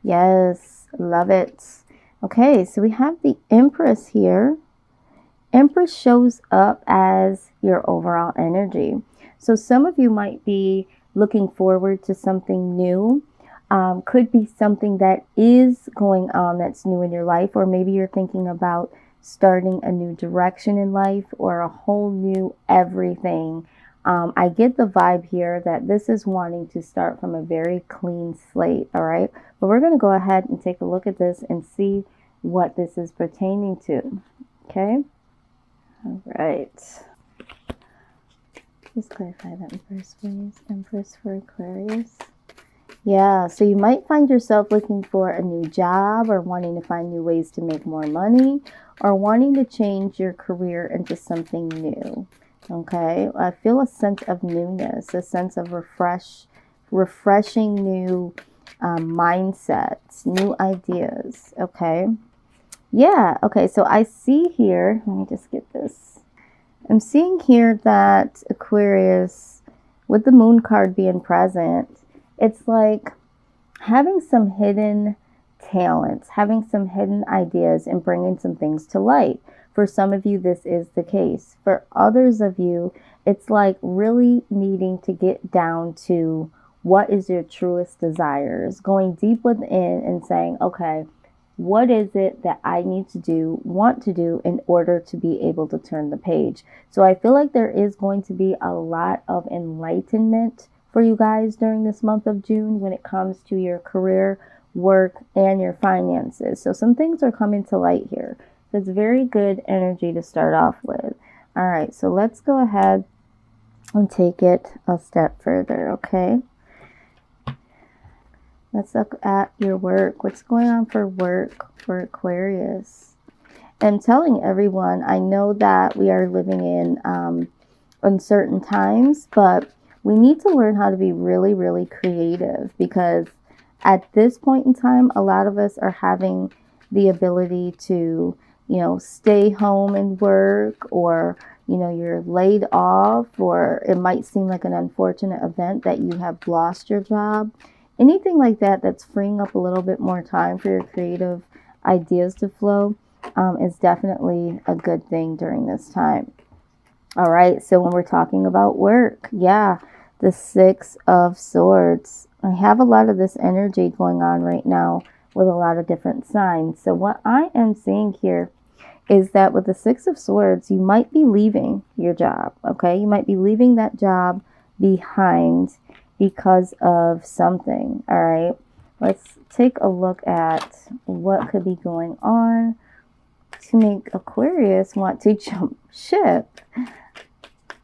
Yes, love it. Okay, so we have the Empress here. Empress shows up as your overall energy. So some of you might be looking forward to something new. Could be something that is going on that's new in your life, or maybe you're thinking about starting a new direction in life or a whole new everything. I get the vibe here that this is wanting to start from a very clean slate, all right? But we're going to go ahead and take a look at this and see what this is pertaining to, okay? All right. Just clarify that Empress, please. Empress for Aquarius. Yeah, so you might find yourself looking for a new job or wanting to find new ways to make more money or wanting to change your career into something new. Okay, I feel a sense of newness, a sense of refreshing new mindsets, new ideas. Okay. Yeah, okay, so I see here, let me just get this. I'm seeing here that Aquarius, with the moon card being present, it's like having some hidden talents, having some hidden ideas, and bringing some things to light. For some of you, this is the case. For others of you, it's like really needing to get down to what is your truest desires, going deep within and saying, okay, what is it that I need to do, want to do in order to be able to turn the page? So I feel like there is going to be a lot of enlightenment for you guys during this month of June when it comes to your career, work, and your finances. So some things are coming to light here. That's very good energy to start off with. All right, so let's go ahead and take it a step further, okay? Let's look at your work. What's going on for work for Aquarius? I'm telling everyone, I know that we are living in uncertain times, but we need to learn how to be really, really creative, because at this point in time, a lot of us are having the ability to, stay home and work, or, you're laid off, or it might seem like an unfortunate event that you have lost your job. Anything like that that's freeing up a little bit more time for your creative ideas to flow is definitely a good thing during this time. All right, so when we're talking about work, yeah, the Six of Swords. I have a lot of this energy going on right now with a lot of different signs. So what I am seeing here is that with the Six of Swords, you might be leaving your job, okay? You might be leaving that job behind because of something, all right? Let's take a look at what could be going on to make Aquarius want to jump ship.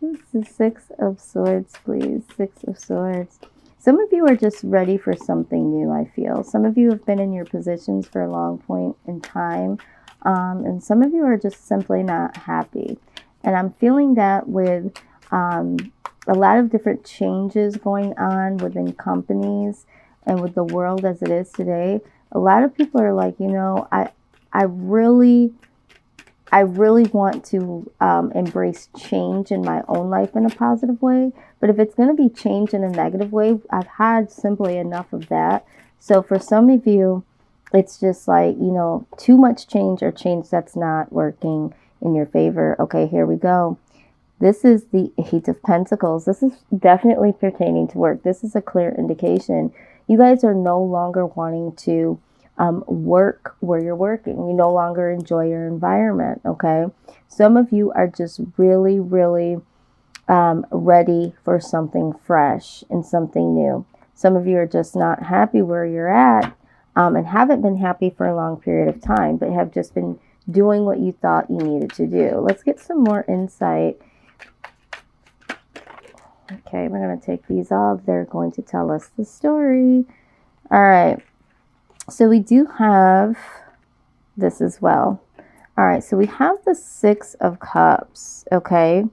This is Six of Swords, please. Six of Swords. Some of you are just ready for something new, I feel. Some of you have been in your positions for a long point in time, and some of you are just simply not happy. And I'm feeling that with a lot of different changes going on within companies and with the world as it is today. A lot of people are like, I really want to embrace change in my own life in a positive way. But if it's going to be change in a negative way, I've had simply enough of that. So for some of you, it's just like, too much change, or change that's not working in your favor. Okay, here we go. This is the Eight of Pentacles. This is definitely pertaining to work. This is a clear indication. You guys are no longer wanting to work where you're working. You no longer enjoy your environment, okay? Some of you are just really, really ready for something fresh and something new. Some of you are just not happy where you're at and haven't been happy for a long period of time, but have just been doing what you thought you needed to do. Let's get some more insight. Okay, we're going to take these all. They're going to tell us the story. All right. So we do have this as well. All right. So we have the Six of Cups. Okay.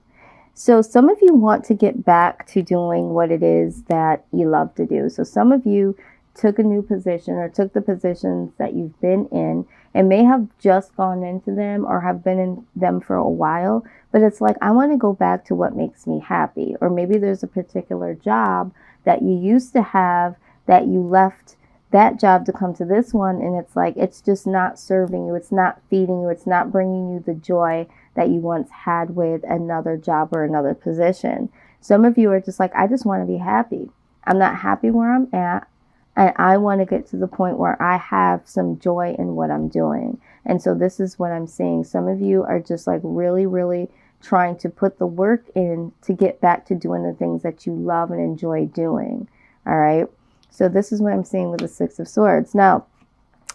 So some of you want to get back to doing what it is that you love to do. So some of you took a new position, or took the positions that you've been in and may have just gone into them or have been in them for a while. But it's like, I want to go back to what makes me happy. Or maybe there's a particular job that you used to have that you left that job to come to this one, and it's like it's just not serving you, it's not feeding you, it's not bringing you the joy that you once had with another job or another position. Some of you are just like, I just want to be happy. I'm not happy where I'm at, and I want to get to the point where I have some joy in what I'm doing. And so this is what I'm seeing. Some of you are just like really, really trying to put the work in to get back to doing the things that you love and enjoy doing. All right. So this is what I'm seeing with the Six of Swords. Now,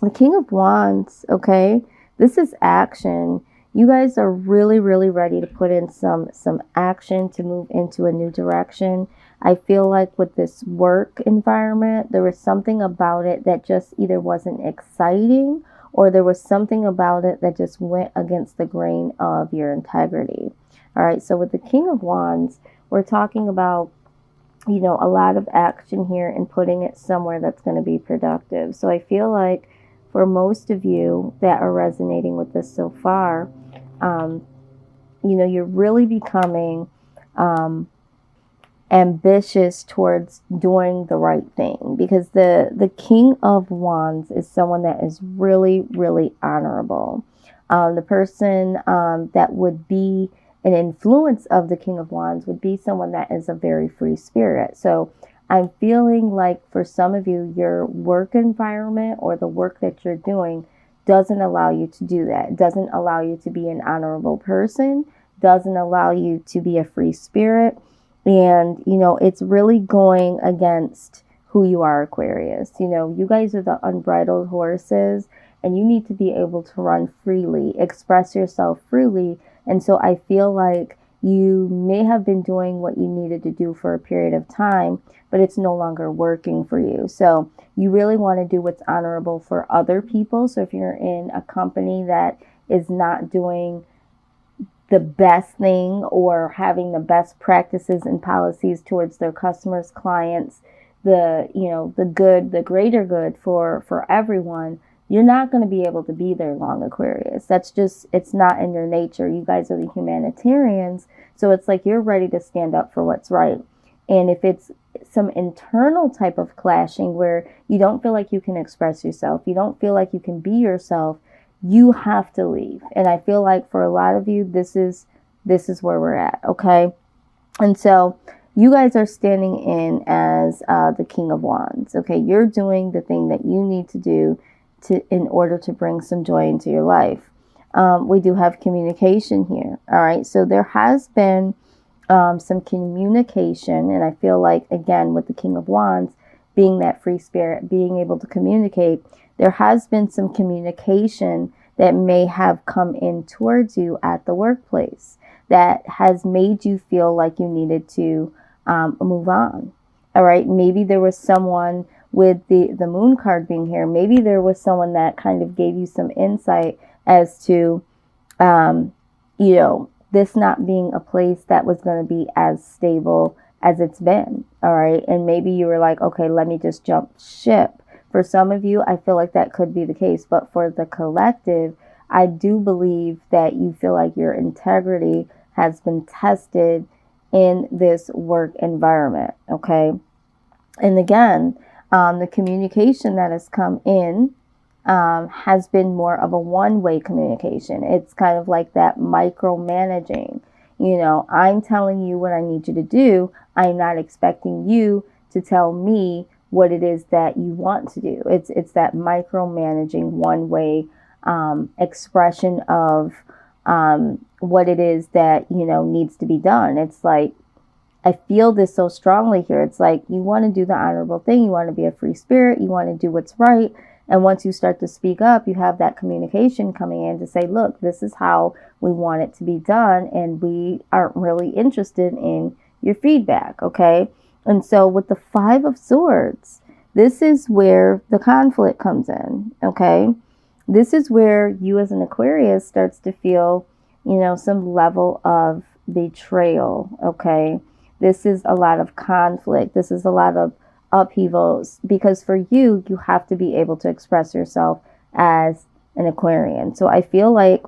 the King of Wands, okay, this is action. You guys are really, really ready to put in some action to move into a new direction. I feel like with this work environment, there was something about it that just either wasn't exciting, or there was something about it that just went against the grain of your integrity. All right, so with the King of Wands, we're talking about, you know, a lot of action here and putting it somewhere that's going to be productive. So I feel like for most of you that are resonating with this so far, you know, you're really becoming ambitious towards doing the right thing, because the King of Wands is someone that is really, really honorable. The person that would be an influence of the King of Wands would be someone that is a very free spirit. So I'm feeling like for some of you, your work environment or the work that you're doing doesn't allow you to do that. It doesn't allow you to be an honorable person, doesn't allow you to be a free spirit. And, you know, it's really going against who you are, Aquarius. You know, you guys are the unbridled horses, and you need to be able to run freely, express yourself freely. And so I feel like you may have been doing what you needed to do for a period of time, but it's no longer working for you. So you really want to do what's honorable for other people. So if you're in a company that is not doing the best thing or having the best practices and policies towards their customers, clients, the, you know, the good, the greater good for everyone, you're not going to be able to be there long, Aquarius. That's just, it's not in your nature. You guys are the humanitarians. So it's like you're ready to stand up for what's right. And if it's some internal type of clashing where you don't feel like you can express yourself, you don't feel like you can be yourself, you have to leave. And I feel like for a lot of you, this is where we're at, okay? And so you guys are standing in as the King of Wands, okay? You're doing the thing that you need to do in order to bring some joy into your life. We do have communication here, all right? So there has been some communication, and I feel like, again, with the King of Wands, being that free spirit, being able to communicate, there has been some communication that may have come in towards you at the workplace that has made you feel like you needed to move on. All right. Maybe there was someone with the moon card being here. Maybe there was someone that kind of gave you some insight as to, you know, this not being a place that was going to be as stable as it's been. All right. And maybe you were like, okay, let me just jump ship. For some of you, I feel like that could be the case. But for the collective, I do believe that you feel like your integrity has been tested in this work environment. Okay. And again, the communication that has come in has been more of a one-way communication. It's kind of like that micromanaging. You know, I'm telling you what I need you to do. I'm not expecting you to tell me what it is that you want to do. It's that micromanaging one-way expression of what it is that, you know, needs to be done. It's like, I feel this so strongly here. It's like you want to do the honorable thing. You want to be a free spirit. You want to do what's right. And once you start to speak up, you have that communication coming in to say, look, this is how we want it to be done. And we aren't really interested in your feedback. Okay. And so with the Five of Swords, this is where the conflict comes in. Okay. This is where you as an Aquarius starts to feel, you know, some level of betrayal. Okay. This is a lot of conflict. This is a lot of upheavals, because for you, you have to be able to express yourself as an Aquarian. So I feel like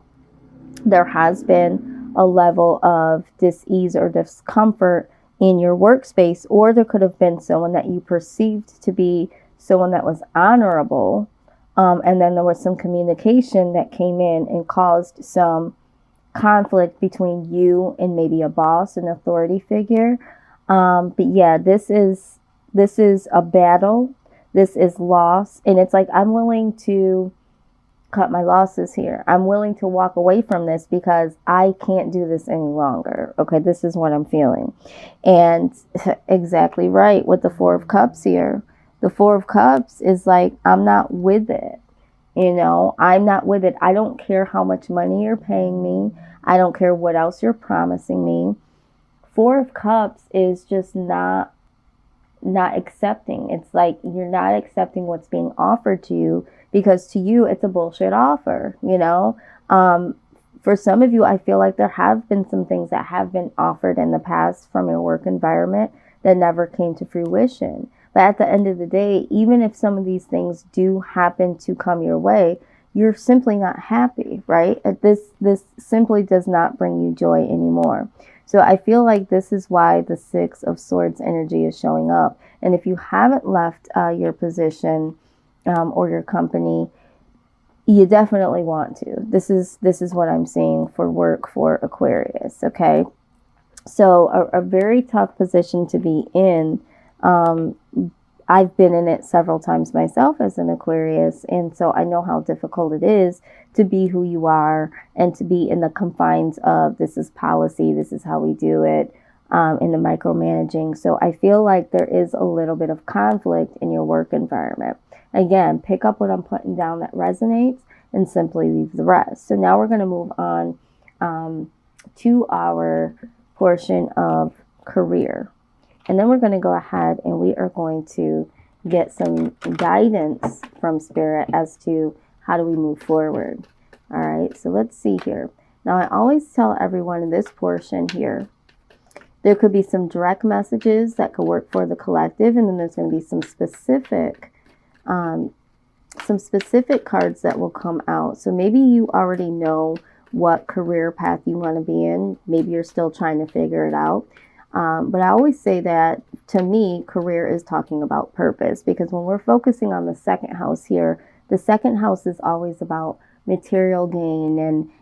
there has been a level of dis-ease or discomfort in your workspace, or there could have been someone that you perceived to be someone that was honorable. And then there was some communication that came in and caused some conflict between you and maybe a boss, an authority figure. But yeah, this is a battle. This is loss. And it's like, I'm willing to cut my losses here. I'm willing to walk away from this because I can't do this any longer. Okay, this is what I'm feeling. And exactly right with the Four of Cups here. The Four of Cups is like, I'm not with it. You know, I'm not with it. I don't care how much money you're paying me. I don't care what else you're promising me. Four of Cups is just not accepting. It's like you're not accepting what's being offered to you because to you it's a bullshit offer, you know. For some of you, I feel like there have been some things that have been offered in the past from your work environment that never came to fruition. But at the end of the day, even if some of these things do happen to come your way, you're simply not happy, right? This simply does not bring you joy anymore. So I feel like this is why the Six of Swords energy is showing up. And if you haven't left your position or your company, you definitely want to. This is what I'm seeing for work for Aquarius, okay? So a very tough position to be in. I've been in it several times myself as an Aquarius, and so I know how difficult it is to be who you are and to be in the confines of this is policy, this is how we do it, in the micromanaging. So I feel like there is a little bit of conflict in your work environment. Again, pick up what I'm putting down that resonates and simply leave the rest. So now we're going to move on to our portion of career. And then we're going to go ahead and we are going to get some guidance from Spirit as to how do we move forward. All right, so let's see here. Now, I always tell everyone in this portion here, there could be some direct messages that could work for the collective, and then there's going to be some specific cards that will come out. So maybe you already know what career path you want to be in. Maybe you're still trying to figure it out. But I always say that, to me, career is talking about purpose, because when we're focusing on the second house here, the second house is always about material gain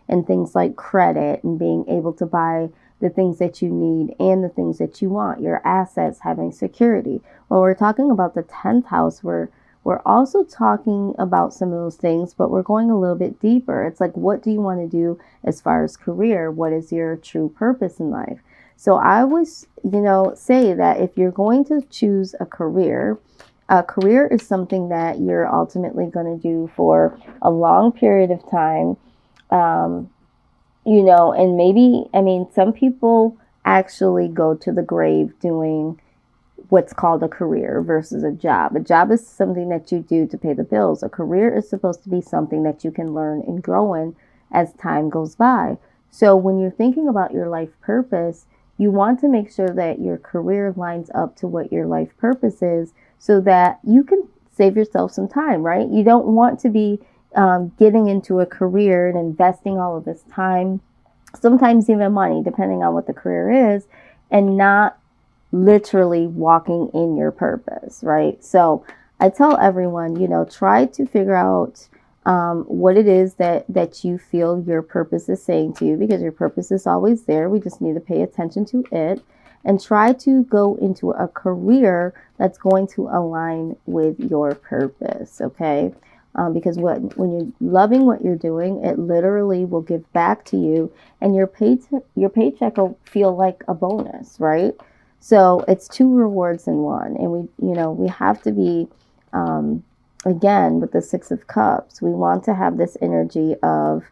and things like credit and being able to buy the things that you need and the things that you want, your assets, having security. When we're talking about the 10th house, we're also talking about some of those things, but we're going a little bit deeper. It's like, what do you want to do as far as career? What is your true purpose in life? So I always, say that if you're going to choose a career is something that you're ultimately going to do for a long period of time. And maybe, some people actually go to the grave doing what's called a career versus a job. A job is something that you do to pay the bills. A career is supposed to be something that you can learn and grow in as time goes by. So when you're thinking about your life purpose, you want to make sure that your career lines up to what your life purpose is so that you can save yourself some time, right? You don't want to be getting into a career and investing all of this time, sometimes even money, depending on what the career is, and not literally walking in your purpose, right? So I tell everyone, try to figure out what it is that you feel your purpose is saying to you, because your purpose is always there. We just need to pay attention to it and try to go into a career that's going to align with your purpose, okay? Because when you're loving what you're doing, it literally will give back to you, and your paycheck will feel like a bonus, right? So it's two rewards in one, and we have to be again, with the Six of Cups, we want to have this energy of,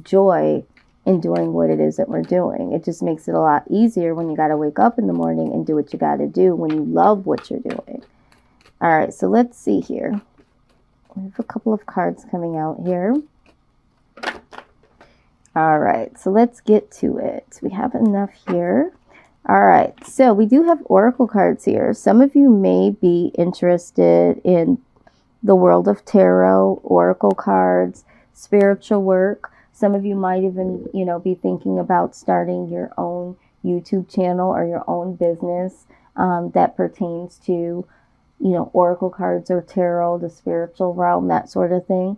joy in doing what it is that we're doing. It just makes it a lot easier when you got to wake up in the morning and do what you got to do when you love what you're doing. All right, so let's see here. We have a couple of cards coming out here. All right, so let's get to it. We have enough here. All right, so we do have oracle cards here. Some of you may be interested in the world of tarot, oracle cards, spiritual work. Some of you might even, be thinking about starting your own YouTube channel or your own business that pertains to you know, oracle cards or tarot, the spiritual realm, that sort of thing.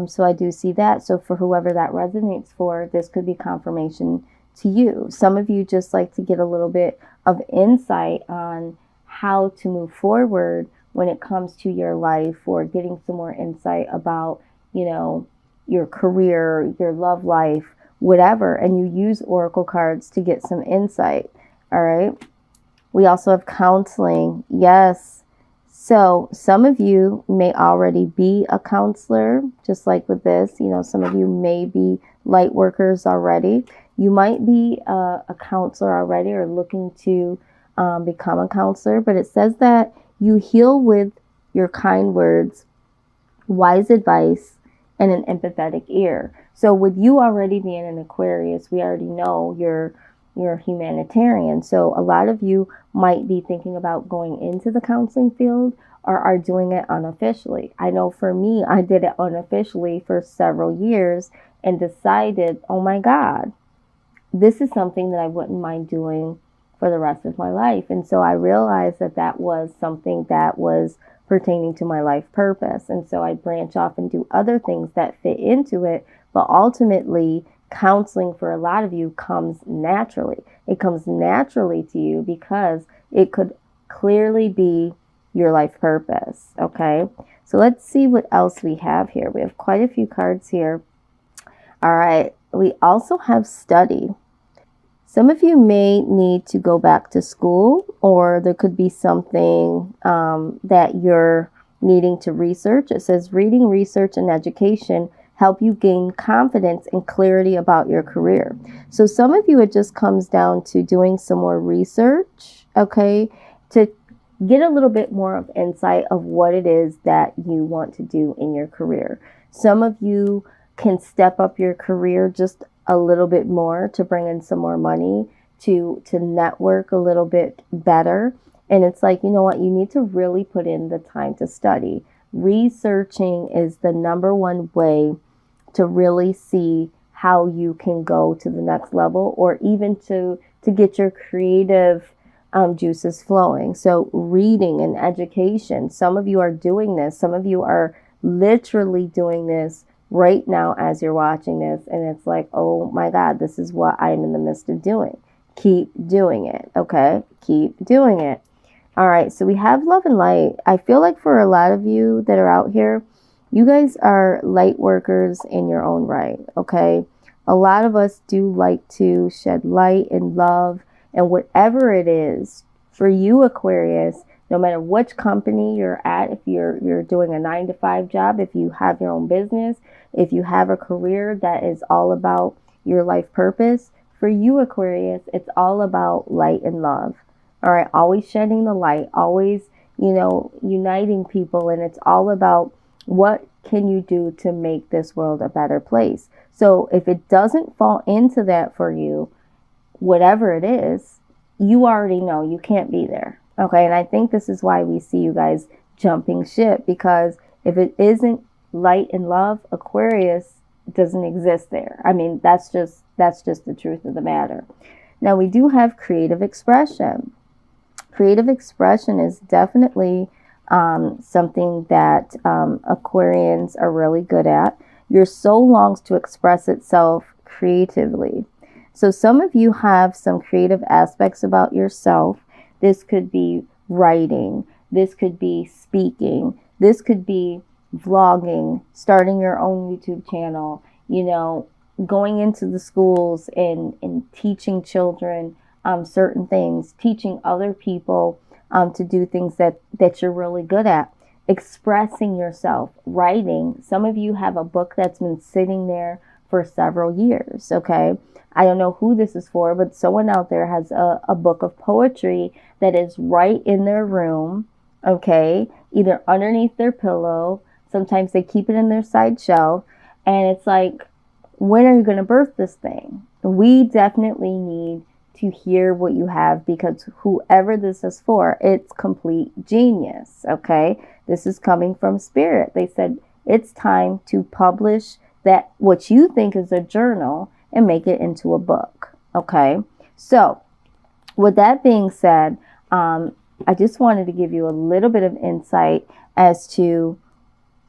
So I do see that. So for whoever that resonates for, this could be confirmation to you. Some of you just like to get a little bit of insight on how to move forward when it comes to your life, or getting some more insight about, you know, your career, your love life, whatever. And you use oracle cards to get some insight. All right. We also have counseling. Yes. So some of you may already be a counselor, just like with this. You know, some of you may be light workers already. You might be a counselor already, or looking to become a counselor. But it says that you heal with your kind words, wise advice, and an empathetic ear. So with you already being an Aquarius, we already know you're a humanitarian. So a lot of you might be thinking about going into the counseling field, or are doing it unofficially. I know for me, I did it unofficially for several years and decided, oh my God, this is something that I wouldn't mind doing for the rest of my life. And so I realized that that was something that was pertaining to my life purpose. And so I branch off and do other things that fit into it. But ultimately, counseling for a lot of you comes naturally. It comes naturally to you because it could clearly be your life purpose. Okay, so let's see what else we have here. We have quite a few cards here. All right, we also have study. Some of you may need to go back to school, or there could be something that you're needing to research. It says reading, research, and education help you gain confidence and clarity about your career. So some of you, it just comes down to doing some more research, okay, to get a little bit more of insight of what it is that you want to do in your career. Some of you can step up your career just a little bit more to bring in some more money, to network a little bit better. And it's like, you know what, you need to really put in the time to study. Researching is the number one way to really see how you can go to the next level, or even to get your creative juices flowing. So reading and education, some of you are doing this. Some of you are literally doing this right now as you're watching this. And it's like, oh my God, this is what I'm in the midst of doing. Keep doing it. Okay. Keep doing it. All right. So we have love and light. I feel like for a lot of you that are out here, you guys are light workers in your own right. Okay. A lot of us do like to shed light and love, and whatever it is for you, Aquarius, no matter which company you're at, if you're doing a 9-to-5 job, if you have your own business, if you have a career that is all about your life purpose, for you, Aquarius, it's all about light and love. All right. Always shedding the light, always, you know, uniting people. And it's all about what can you do to make this world a better place. So if it doesn't fall into that for you, whatever it is, you already know you can't be there. Okay. And I think this is why we see you guys jumping ship, because if it isn't light and love, Aquarius doesn't exist there. I mean, that's just the truth of the matter. Now we do have creative expression. Creative expression is definitely something that Aquarians are really good at. Your soul longs to express itself creatively. So some of you have some creative aspects about yourself. This could be writing. This could be speaking. This could be vlogging, starting your own YouTube channel, you know, going into the schools and teaching children certain things, teaching other people to do things that you're really good at, expressing yourself, writing. Some of you have a book that's been sitting there for several years, okay? I don't know who this is for, but someone out there has a book of poetry that is right in their room, okay? Either underneath their pillow. Sometimes they keep it in their side shelf. And it's like, when are you going to birth this thing? We definitely need to hear what you have, because whoever this is for, it's complete genius, okay? This is coming from Spirit. They said it's time to publish that what you think is a journal and make it into a book, okay? So with that being said, I just wanted to give you a little bit of insight as to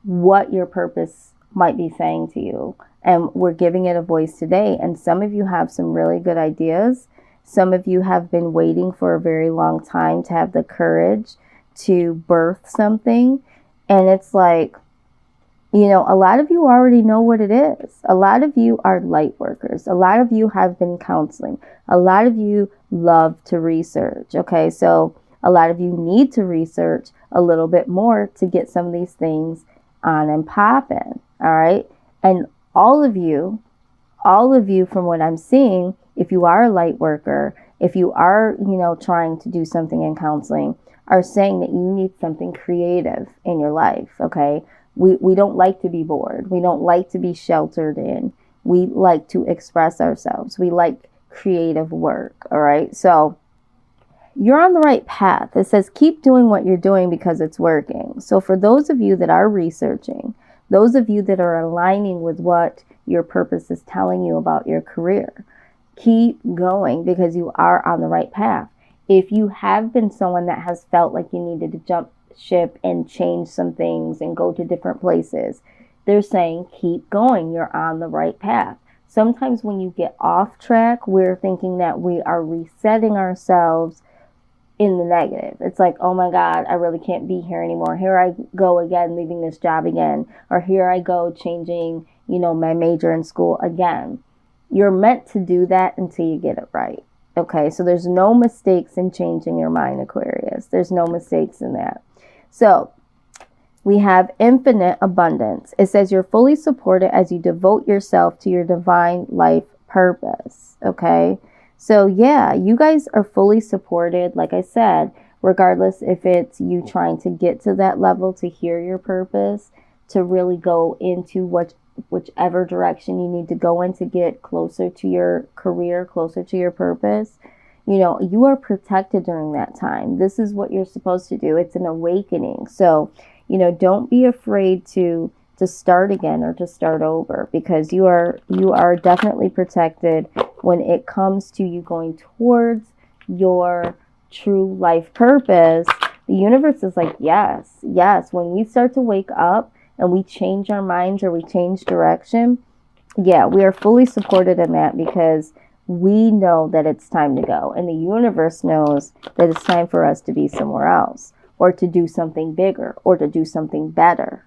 what your purpose might be saying to you. And we're giving it a voice today. And some of you have some really good ideas. Some of you have been waiting for a very long time to have the courage to birth something. And it's like, you know, a lot of you already know what it is. A lot of you are light workers. A lot of you have been counseling. A lot of you love to research. Okay, so a lot of you need to research a little bit more to get some of these things on and popping. All right. And all of you, from what I'm seeing, if you are a light worker, if you are, you know, trying to do something in counseling, are saying that you need something creative in your life. Okay. We don't like to be bored. We don't like to be sheltered in. We like to express ourselves. We like creative work. All right. So you're on the right path. It says keep doing what you're doing because it's working. So for those of you that are researching, those of you that are aligning with what your purpose is telling you about your career, keep going because you are on the right path. If you have been someone that has felt like you needed to jump ship and change some things and go to different places, they're saying keep going. You're on the right path. Sometimes when you get off track, we're thinking that we are resetting ourselves in the negative. It's like, oh my God, I really can't be here anymore. Here I go again, leaving this job again. Or here I go changing, you know, my major in school again. You're meant to do that until you get it right. Okay, so there's no mistakes in changing your mind, Aquarius. There's no mistakes in that. So we have infinite abundance. It says you're fully supported as you devote yourself to your divine life purpose. Okay. So yeah, you guys are fully supported. Like I said, regardless if it's you trying to get to that level to hear your purpose, to really go into whichever direction you need to go in to get closer to your career, closer to your purpose. You know, you are protected during that time. This is what you're supposed to do. It's an awakening. So, you know, don't be afraid to start again or to start over, because you are definitely protected when it comes to you going towards your true life purpose. The universe is like, yes. When we start to wake up and we change our minds or we change direction, yeah, we are fully supported in that because we know that it's time to go. And the universe knows that it's time for us to be somewhere else or to do something bigger or to do something better.